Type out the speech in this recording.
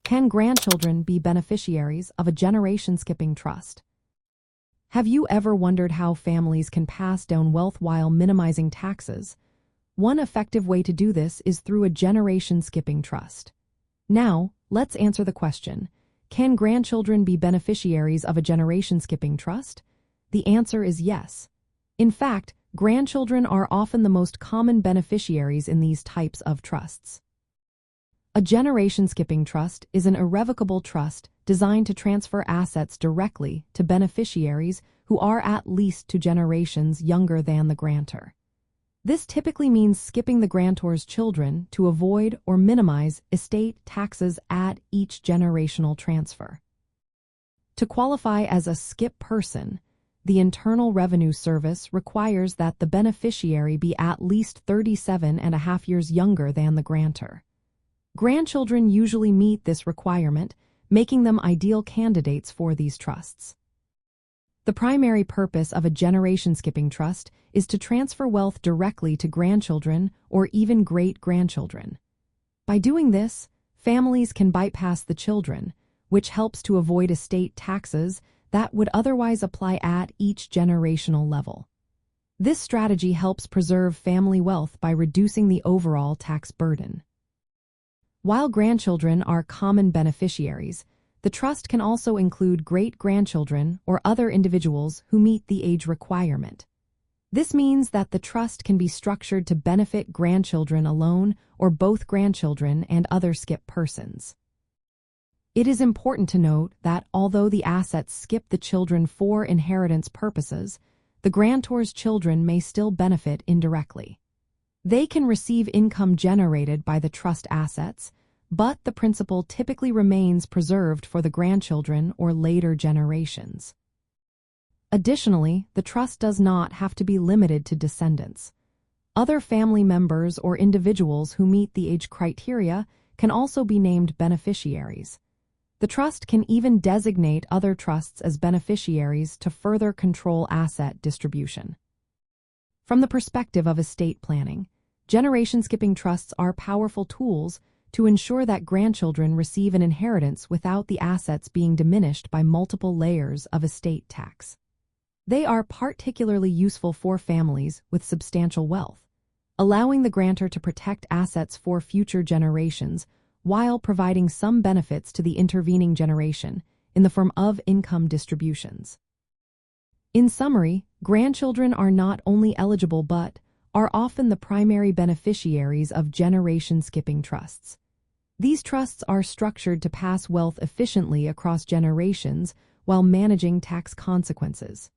Can grandchildren be beneficiaries of a generation-skipping trust? Have you ever wondered how families can pass down wealth while minimizing taxes? One effective way to do this is through a generation-skipping trust. Now, let's answer the question, can grandchildren be beneficiaries of a generation-skipping trust? The answer is yes. In fact, grandchildren are often the most common beneficiaries in these types of trusts. A generation-skipping trust is an irrevocable trust designed to transfer assets directly to beneficiaries who are at least 2 generations younger than the grantor. This typically means skipping the grantor's children to avoid or minimize estate taxes at each generational transfer. To qualify as a skip person, the Internal Revenue Service requires that the beneficiary be at least 37.5 years younger than the grantor. Grandchildren usually meet this requirement, making them ideal candidates for these trusts. The primary purpose of a generation-skipping trust is to transfer wealth directly to grandchildren or even great-grandchildren. By doing this, families can bypass the children, which helps to avoid estate taxes that would otherwise apply at each generational level. This strategy helps preserve family wealth by reducing the overall tax burden. While grandchildren are common beneficiaries, the trust can also include great-grandchildren or other individuals who meet the age requirement. This means that the trust can be structured to benefit grandchildren alone or both grandchildren and other skip persons. It is important to note that although the assets skip the children for inheritance purposes, the grantor's children may still benefit indirectly. They can receive income generated by the trust assets, but the principal typically remains preserved for the grandchildren or later generations. Additionally, the trust does not have to be limited to descendants. Other family members or individuals who meet the age criteria can also be named beneficiaries. The trust can even designate other trusts as beneficiaries to further control asset distribution. From the perspective of estate planning, generation-skipping trusts are powerful tools to ensure that grandchildren receive an inheritance without the assets being diminished by multiple layers of estate tax. They are particularly useful for families with substantial wealth, allowing the grantor to protect assets for future generations while providing some benefits to the intervening generation in the form of income distributions. In summary, grandchildren are not only eligible but are often the primary beneficiaries of generation-skipping trusts. These trusts are structured to pass wealth efficiently across generations while managing tax consequences.